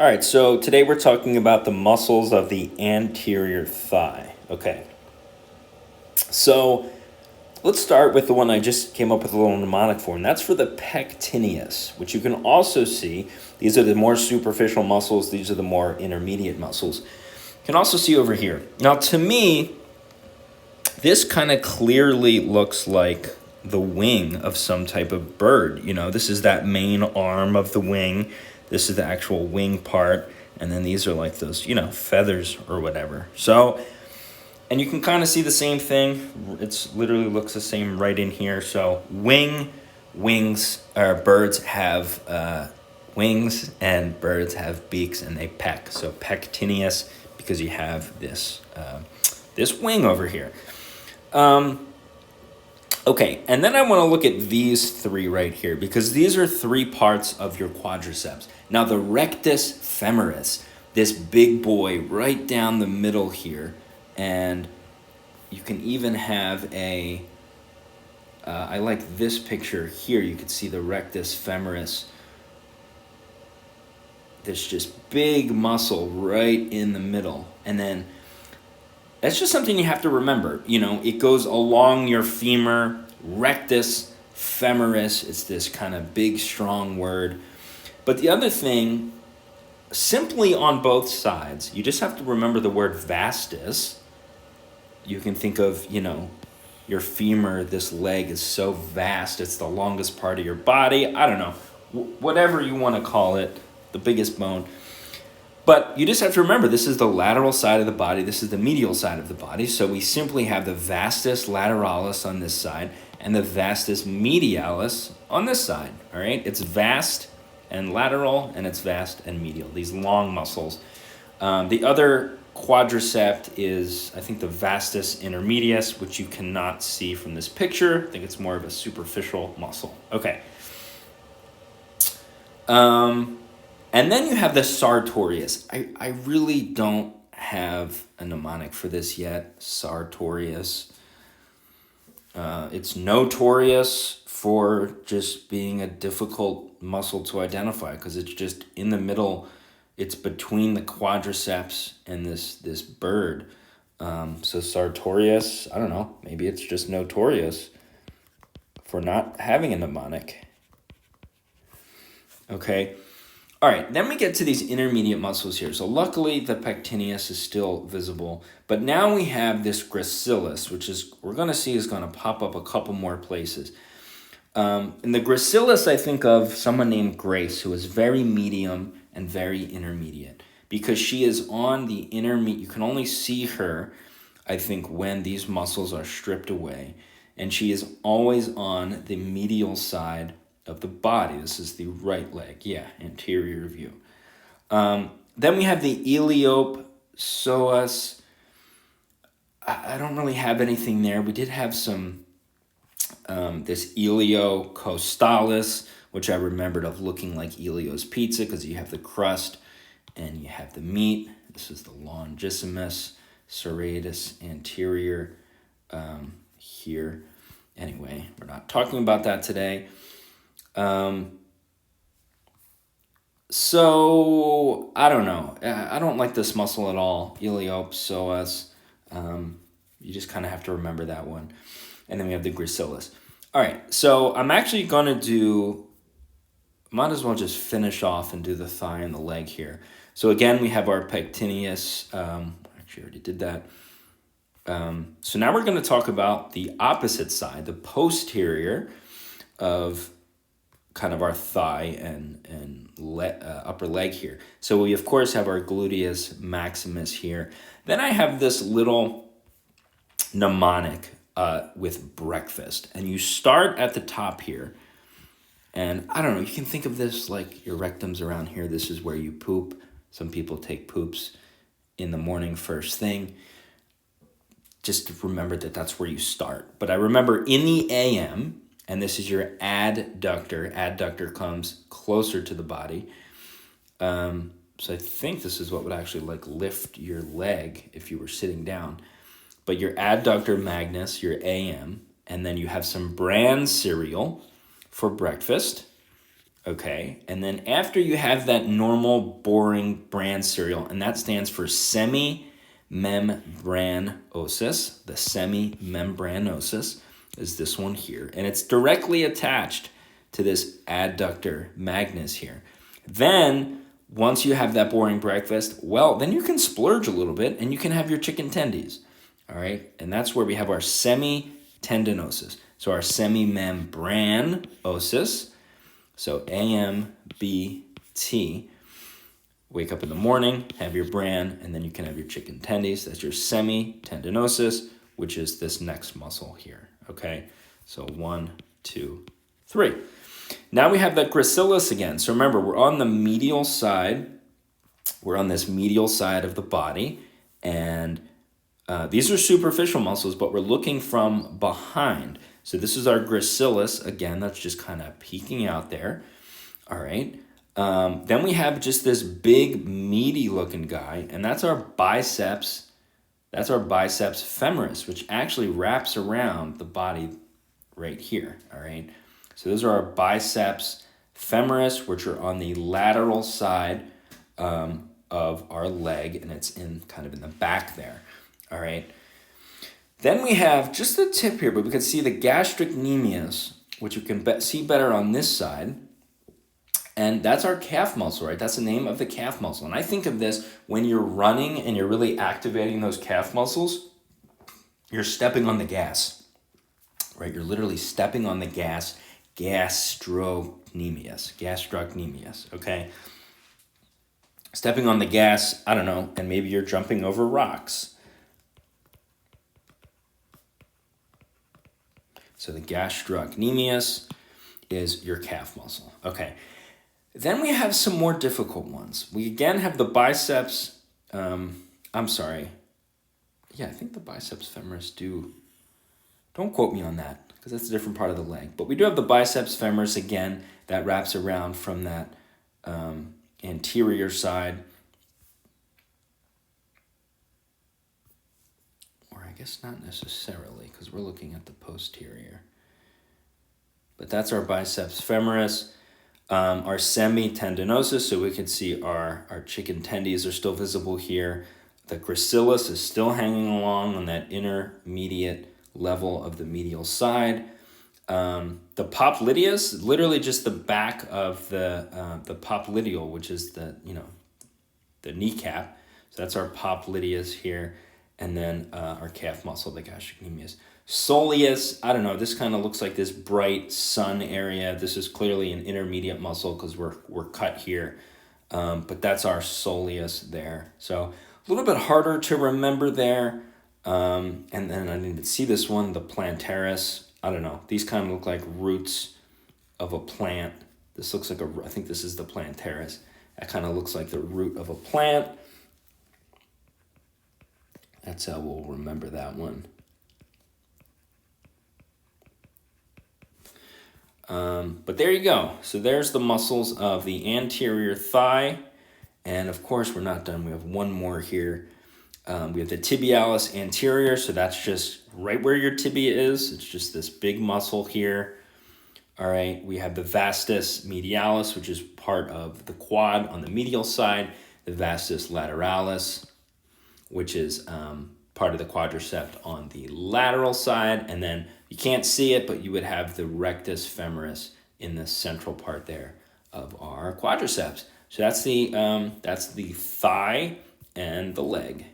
All right, so today we're talking about the muscles of the anterior thigh. Okay, so let's start with the one I just came up with a little mnemonic for, and that's for the pectineus, which you can also see. These are the more superficial muscles, these are the more intermediate muscles. You can also see over here. Now, to me, this kind of clearly looks like the wing of some type of bird. You know, this is that main arm of the wing. This is the actual wing part. And then these are like those, feathers or whatever. So, and you can kind of see the same thing. It's literally looks the same right in here. So birds have wings and birds have beaks and they peck. So pectineus, because you have this wing over here. Okay, and then I want to look at these three right here, because these are three parts of your quadriceps. Now, the rectus femoris, this big boy right down the middle here, and you can even have I like this picture here. You can see the rectus femoris, this just big muscle right in the middle, and then that's just something you have to remember. It goes along your femur, rectus femoris. It's this kind of big, strong word. But the other thing, simply on both sides, you just have to remember the word vastus. You can think of, your femur, this leg is so vast. It's the longest part of your body. I don't know. Whatever you want to call it, the biggest bone. But you just have to remember, this is the lateral side of the body. This is the medial side of the body. So we simply have the vastus lateralis on this side and the vastus medialis on this side. All right, it's vast and lateral, and it's vast and medial, these long muscles. The other quadricep is, I think, the vastus intermedius, which you cannot see from this picture. I think it's more of a superficial muscle. Okay. And then you have the sartorius. I really don't have a mnemonic for this yet. Sartorius. It's notorious for just being a difficult muscle to identify because it's just in the middle. It's between the quadriceps and this bird. So sartorius, I don't know. Maybe it's just notorious for not having a mnemonic. Okay. All right, then we get to these intermediate muscles here. So luckily, the pectineus is still visible. But now we have this gracilis, which we're going to see is going to pop up a couple more places. In the gracilis, I think of someone named Grace, who is very medium and very intermediate. Because she is on the intermediate, you can only see her, I think, when these muscles are stripped away. And she is always on the medial side of the body. This is the right leg. Yeah, anterior view. Then we have the iliopsoas. I don't really have anything there. We did have some, this iliocostalis, which I remembered of looking like Elio's pizza because you have the crust and you have the meat. This is the longissimus serratus anterior here. Anyway, we're not talking about that today. So I don't know. I don't like this muscle at all. Iliopsoas. You just kind of have to remember that one. And then we have the gracilis. All right. So I'm actually going to might as well just finish off and do the thigh and the leg here. So again, we have our pectineus. Actually, I already did that. So now we're going to talk about the opposite side, the posterior of kind of our thigh and upper leg here. So we, of course, have our gluteus maximus here. Then I have this little mnemonic with breakfast. And you start at the top here. And I don't know, you can think of this like your rectum's around here. This is where you poop. Some people take poops in the morning first thing. Just remember that that's where you start. But I remember in the AM, and this is your adductor. Adductor comes closer to the body. So I think this is what would actually like lift your leg if you were sitting down. But your adductor magnus, your AM, and then you have some bran cereal for breakfast. okay? And then after you have that normal, boring bran cereal, and that stands for semimembranosus. The semimembranosus is this one here, and it's directly attached to this adductor magnus here. Then, once you have that boring breakfast, well, then you can splurge a little bit and you can have your chicken tendies, all right? And that's where we have our semitendinosus. So our semimembranosus, so AMBT, wake up in the morning, have your bran, and then you can have your chicken tendies. That's your semitendinosus, which is this next muscle here, okay? So 1, 2, 3. Now we have that gracilis again. So remember, we're on the medial side. We're on this medial side of the body, and these are superficial muscles, but we're looking from behind. So this is our gracilis. Again, that's just kind of peeking out there. All right. Then we have just this big, meaty looking guy, and that's our biceps. That's our biceps femoris, which actually wraps around the body right here. All right. So those are our biceps femoris, which are on the lateral side of our leg, and it's in kind of in the back there. All right. Then we have just the tip here, but we can see the gastrocnemius, which you can see better on this side. And that's our calf muscle, right? That's the name of the calf muscle. And I think of this when you're running and you're really activating those calf muscles, you're stepping on the gas, right? You're literally stepping on the gas, gastrocnemius, okay? Stepping on the gas, I don't know, and maybe you're jumping over rocks. So the gastrocnemius is your calf muscle, okay? Then we have some more difficult ones. We again have the biceps, I think the biceps femoris don't quote me on that, because that's a different part of the leg. But we do have the biceps femoris again, that wraps around from that anterior side. Or I guess not necessarily, because we're looking at the posterior. But that's our biceps femoris. Our semitendinosus, so we can see our chicken tendies are still visible here. The gracilis is still hanging along on that intermediate level of the medial side. The popliteus, literally just the back of the popliteal, which is the kneecap. So that's our popliteus here, and then our calf muscle, the gastrocnemius. Soleus, I don't know, this kind of looks like this bright sun area. This is clearly an intermediate muscle because we're cut here. But that's our soleus there. So a little bit harder to remember there. And then I didn't see this one, the plantaris. I don't know. These kind of look like roots of a plant. This looks like I think this is the plantaris. That kind of looks like the root of a plant. That's how we'll remember that one. But there you go. So there's the muscles of the anterior thigh. And of course, we're not done. We have one more here. We have the tibialis anterior. So that's just right where your tibia is. It's just this big muscle here. All right. We have the vastus medialis, which is part of the quad on the medial side. The vastus lateralis, which is part of the quadriceps on the lateral side. And then you can't see it, but you would have the rectus femoris in the central part there of our quadriceps. So that's the thigh and the leg.